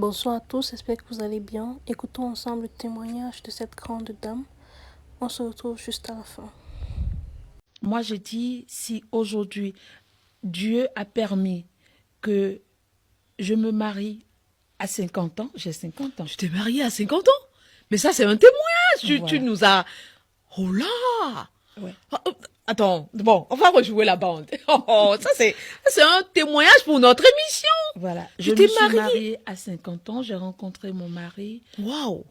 Bonsoir à tous, j'espère que vous allez bien. Écoutons ensemble le témoignage de cette grande dame. On se retrouve juste à la fin. Moi, je dis, si aujourd'hui, Dieu a permis que je me marie à 50 ans, j'ai 50 ans. Tu t'es mariée à 50 ans? Mais ça, c'est un témoignage. Tu Voilà. nous as... Oh là! Ouais. Attends, bon, on va rejouer la bande. Oh, ça, c'est un témoignage pour notre émission. Voilà. Tu Je t'es me suis mariée? mariée à 50 ans. J'ai rencontré mon mari Waouh!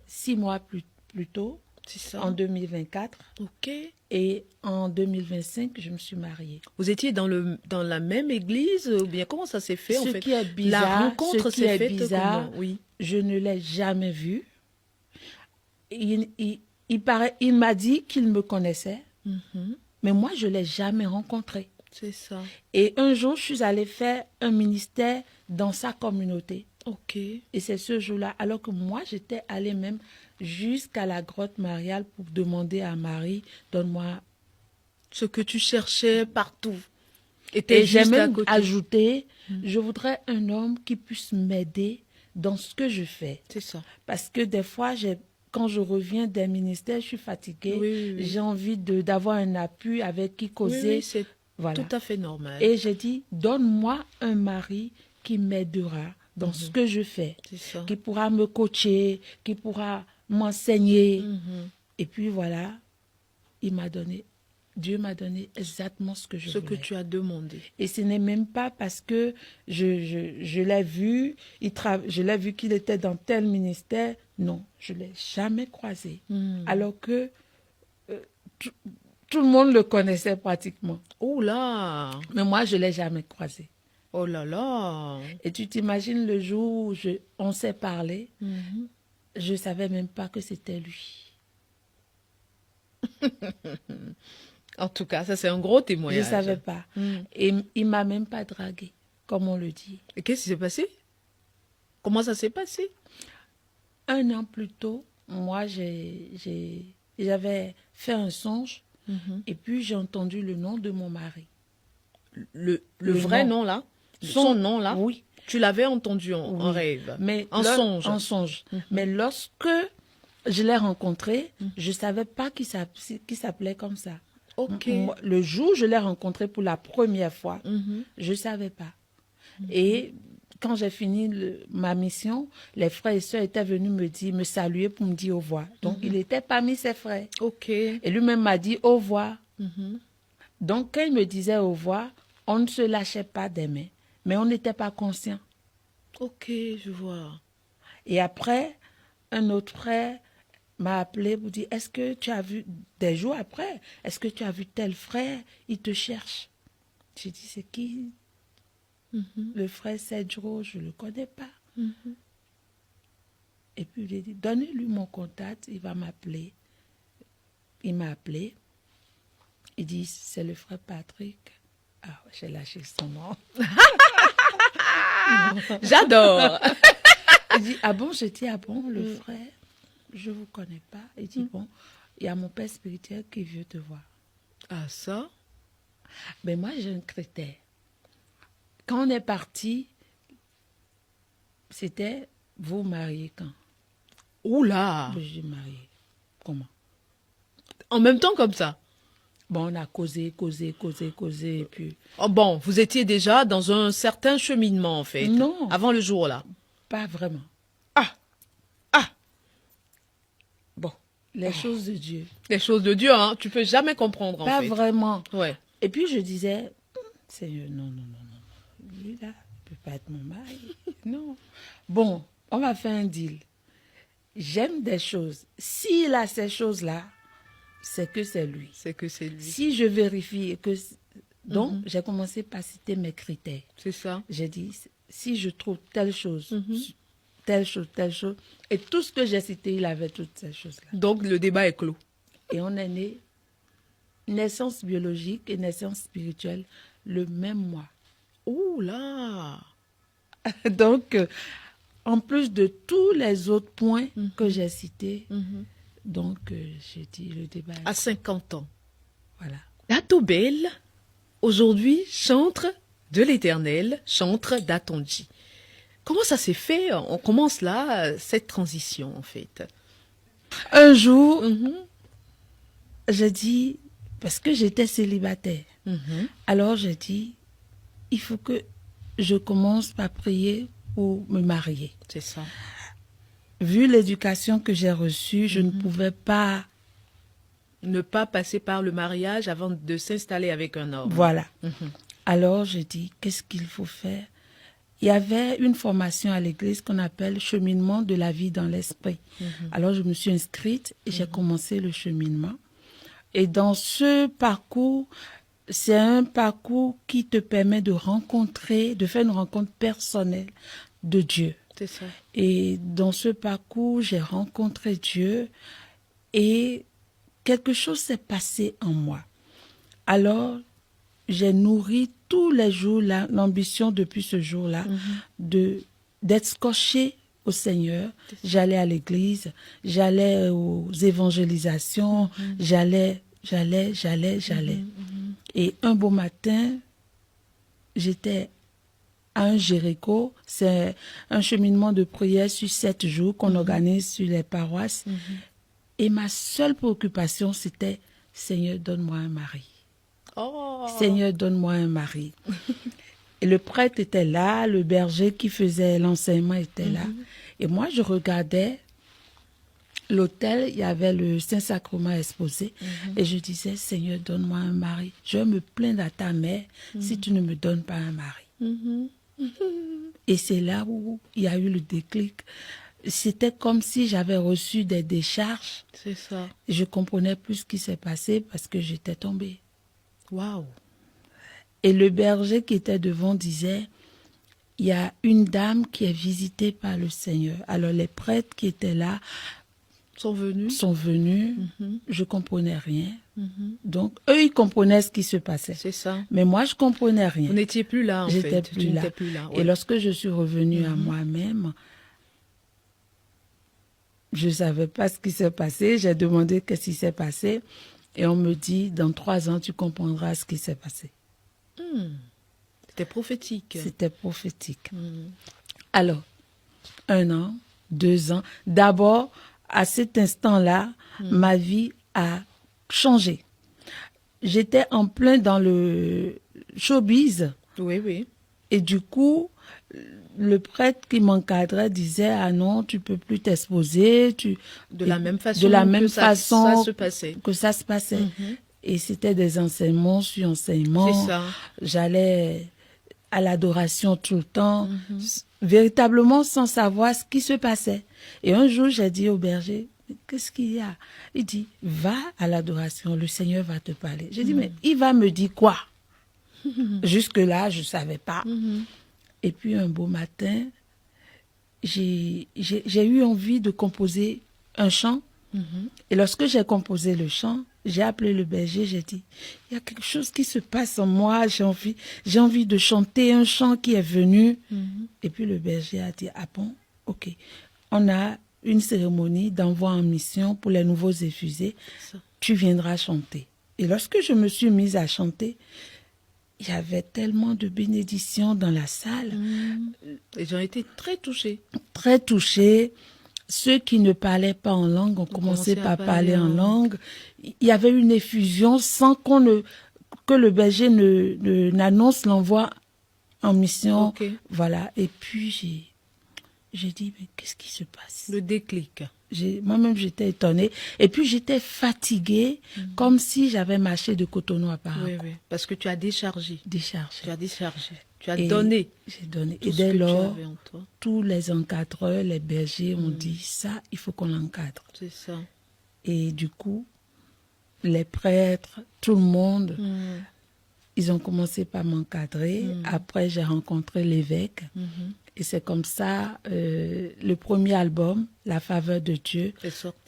6 mois plus tôt, C'est ça. en 2024. Ok. Et en 2025, je me suis mariée. Vous étiez dans la même église ou bien comment ça s'est fait en Ce fait? qui est bizarre, La rencontre ce qui s'est est faite bizarre, comment? Oui. je ne l'ai jamais vu. Il m'a dit qu'il me connaissait, mais moi, je ne l'ai jamais rencontré. C'est ça. Et un jour, je suis allée faire un ministère dans sa communauté. Ok. Et c'est ce jour-là, alors que moi, j'étais allée même jusqu'à la grotte mariale pour demander à Marie, donne-moi. Ce que tu cherchais partout. Et j'ai juste à même côté. ajouté, je voudrais un homme qui puisse m'aider dans ce que je fais. C'est ça. Parce que des fois, quand je reviens des ministères, je suis fatiguée. Oui. J'ai envie d'avoir un appui avec qui causer. Oui, c'est Voilà. tout à fait normal. Et j'ai dit, donne-moi un mari qui m'aidera dans ce que je fais, C'est ça. qui pourra me coacher, qui pourra m'enseigner. Mhm. Et puis voilà, Dieu m'a donné exactement ce que je Ce voulais. que tu as demandé. Et ce n'est même pas parce que je l'ai vu, je l'ai vu qu'il était dans tel ministère. Non, je ne l'ai jamais croisé. Alors que tout le monde le connaissait pratiquement. Oh là! Mais moi, je ne l'ai jamais croisé. Oh là là! Et tu t'imagines le jour où on s'est parlé, je ne savais même pas que c'était lui. En tout cas, ça c'est un gros Je témoignage. ne savais pas. Et il ne m'a même pas dragué, comme on le dit. Et qu'est-ce qui s'est passé? Comment ça s'est passé? 1 an plus tôt, moi, j'avais fait un songe et puis j'ai entendu le nom de mon mari. Le vrai nom là? Son nom là? Oui. Tu l'avais entendu en Oui. rêve? Mais en songe? En songe. Mais lorsque je l'ai rencontré, je ne savais pas qu'il s'appelait comme ça. Ok. Le jour où je l'ai rencontré pour la première fois, je ne savais pas. Et quand j'ai fini ma mission, les frères et sœurs étaient venus me saluer pour me dire au revoir. Donc, il était parmi ses frères. Ok. Et lui-même m'a dit au revoir. Donc, quand il me disait au revoir, on ne se lâchait pas des mains, mais on n'était pas conscient. Ok, je vois. Et après, un autre frère m'a appelé pour dire, est-ce que tu as vu, des jours après, est-ce que tu as vu tel frère, il te cherche. J'ai dit, c'est qui? Le frère Cedro, je ne le connais pas. Et puis il a dit, donnez-lui mon contact, il va m'appeler. Il m'a appelé. Il dit, c'est le frère Patrick. Ah, j'ai lâché son nom. J'adore. Il dit, ah bon, je dis, ah bon, le frère, je ne vous connais pas. Il dit, bon, il y a mon père spirituel qui veut te voir. Ah ça? Mais moi, j'ai un critère. Quand on est parti, c'était, vous mariez quand? Oula! Je dis, marié. Comment? En même temps comme ça? Bon, on a causé, et puis... Oh bon, vous étiez déjà dans un certain cheminement en fait. Non. Avant le jour là. Pas vraiment. Ah! Bon, les choses de Dieu. Les choses de Dieu, hein, tu peux jamais comprendre en Pas fait. vraiment. Ouais. Et puis je disais, Seigneur, non. Lui là, il peut pas être mon mari. Non. Bon, on va faire un deal. J'aime des choses. S'il a ces choses-là, c'est que c'est lui. C'est que c'est lui. Si je vérifie que... Donc, j'ai commencé par citer mes critères. C'est ça. J'ai dit, si je trouve telle chose, telle chose, et tout ce que j'ai cité, il avait toutes ces choses-là. Donc le débat est clos. Et on est né, naissance biologique et naissance spirituelle, le même mois. Ouh là! Donc, en plus de tous les autres points que j'ai cités, donc j'ai dit le débat. À 50 ans. Voilà. La Tobel, aujourd'hui, chantre de l'Éternel, chantre d'Atonji. Comment ça s'est fait? On commence là, cette transition, en fait. Un jour, Mhm. j'ai dit, parce que j'étais célibataire, Mhm. alors j'ai dit, il faut que je commence par prier pour me marier. C'est ça. Vu l'éducation que j'ai reçue, je ne pouvais pas, Ne pas passer par le mariage avant de s'installer avec un homme. voilà. Mhm. Alors j'ai dit, qu'est-ce qu'il faut faire? Il y avait une formation à l'église qu'on appelle cheminement de la vie dans l'esprit. Alors je me suis inscrite et j'ai commencé le cheminement. Et dans ce parcours, c'est un parcours qui te permet de rencontrer, de faire une rencontre personnelle de Dieu. C'est ça. Et dans ce parcours, j'ai rencontré Dieu et quelque chose s'est passé en moi. Alors, j'ai nourri tous les jours l'ambition depuis ce jour-là d'être scotché au Seigneur. J'allais à l'église, j'allais aux évangélisations, j'allais. Et un beau matin, j'étais à un Jéricho, c'est un cheminement de prière sur 7 jours qu'on organise sur les paroisses. Et ma seule préoccupation, c'était « Seigneur, donne-moi un mari. Oh. Seigneur, donne-moi un mari. » Et le prêtre était là, le berger qui faisait l'enseignement était là. Et moi, je regardais l'autel, il y avait le Saint-Sacrement exposé. Et je disais, Seigneur, donne-moi un mari. Je vais me plaindre à ta mère si tu ne me donnes pas un mari. Et c'est là où il y a eu le déclic. C'était comme si j'avais reçu des décharges. C'est ça. Je comprenais plus ce qui s'est passé parce que j'étais tombée. Waouh. Et le berger qui était devant disait, il y a une dame qui est visitée par le Seigneur. Alors les prêtres qui étaient là Sont venus. je comprenais rien. Donc eux, ils comprenaient ce qui se passait. C'est ça. Mais moi, je comprenais rien. Vous n'étiez plus là, en J'étais fait. plus Tu là. n'étais plus là. Et lorsque je suis revenue à moi-même, je ne savais pas ce qui s'est passé. J'ai demandé qu'est-ce qui s'est passé. Et on me dit, dans 3 ans, tu comprendras ce qui s'est passé. C'était prophétique. C'était prophétique. Alors, 1 an, 2 ans. D'abord, à cet instant-là, ma vie a changé. J'étais en plein dans le showbiz. Oui, oui. Et du coup, le prêtre qui m'encadrait disait, ah non, tu peux plus t'exposer. De la même façon, de la même que façon ça se passait. que ça se passait. Et c'était des enseignements sur enseignements. C'est ça. J'allais à l'adoration tout le temps, véritablement sans savoir ce qui se passait. Et un jour, j'ai dit au berger, qu'est-ce qu'il y a? Il dit, va à l'adoration, le Seigneur va te parler. J'ai dit, mais il va me dire quoi? Jusque-là, je ne savais pas. Et puis un beau matin, j'ai eu envie de composer un chant. Et lorsque j'ai composé le chant, j'ai appelé le berger, j'ai dit, il y a quelque chose qui se passe en moi, j'ai envie de chanter un chant qui est venu. Et puis le berger a dit, ah bon, ok. On a une cérémonie d'envoi en mission pour les nouveaux effusés. Tu viendras chanter. Et lorsque je me suis mise à chanter, il y avait tellement de bénédictions dans la salle. Et j'en étais très touchée. Très touchée. Ceux qui ne parlaient pas en langue ont commencé par parler en langue. Il y avait une effusion sans que le berger n'annonce l'envoi en mission. Ok. Voilà. Et puis, j'ai dit, mais qu'est-ce qui se passe? Le déclic. Moi-même, j'étais étonnée. Et puis, j'étais fatiguée, comme si j'avais marché de Cotonou à Paris. Oui, oui. Parce que tu as déchargé. Déchargée. Tu as déchargé. Tu as Et donné. J'ai donné. Tout Et ce dès que tu lors, avais en toi. tous les encadreurs, les bergers ont dit, ça, il faut qu'on l'encadre. C'est ça. Et du coup, les prêtres, tout le monde, ils ont commencé par m'encadrer. Après, j'ai rencontré l'évêque. Et c'est comme ça, le premier album, La faveur de Dieu,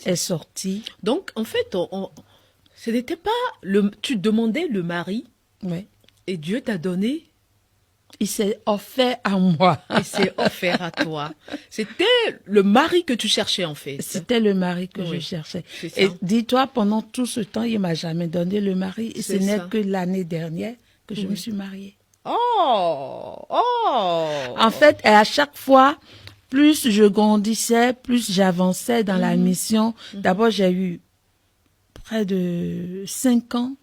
est sorti. Donc, en fait, ce n'était pas... tu demandais le mari Ouais. et Dieu t'a donné. Il s'est offert à moi. Il s'est offert à toi. C'était le mari que tu cherchais, en fait. C'était le mari que Oui, je cherchais. c'est ça. Et dis-toi, pendant tout ce temps, il ne m'a jamais donné le mari. Et ce C'est n'est ça. que l'année dernière que je me suis mariée. Oh, oh. En fait, et à chaque fois, plus je grandissais, plus j'avançais dans la mission. D'abord, j'ai eu près de 5 ans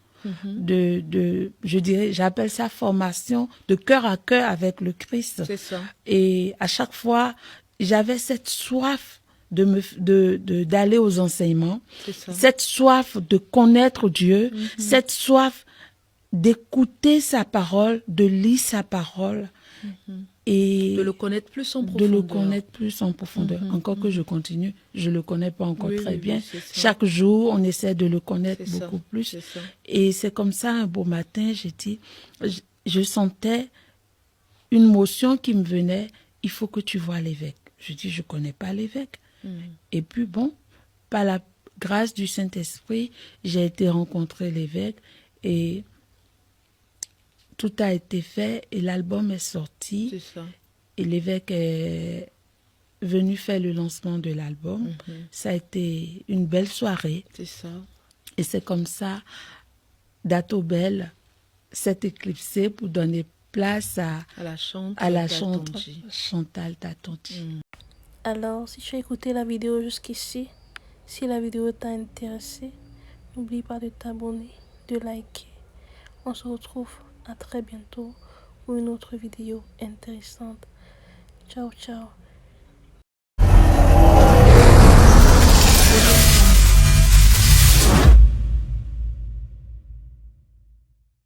je dirais, j'appelle ça formation de cœur à cœur avec le Christ. C'est ça. Et à chaque fois, j'avais cette soif d'aller aux enseignements, C'est ça. cette soif de connaître Dieu, cette soif d'écouter sa parole, de lire sa parole et De le connaître plus en de profondeur. le connaître plus en profondeur. Encore que je continue, je le connais pas encore Oui, très oui, bien. oui, c'est ça. Chaque jour, on essaie de le connaître C'est ça, beaucoup plus. c'est ça. Et c'est comme ça, un beau matin, je sentais une motion qui me venait, il faut que tu vois l'évêque. Je dis, je connais pas l'évêque. Et puis bon, par la grâce du Saint-Esprit, j'ai été rencontrer l'évêque et tout a été fait et l'album est sorti. C'est ça. Et l'évêque est venu faire le lancement de l'album. Ça a été une belle soirée. C'est ça. Et c'est comme ça, Datobel s'est éclipsé pour donner place à la chante Chantal Tatonji. Alors, si tu as écouté la vidéo jusqu'ici, si la vidéo t'a intéressé, n'oublie pas de t'abonner, de liker. On se retrouve à très bientôt pour une autre vidéo intéressante. Ciao, ciao.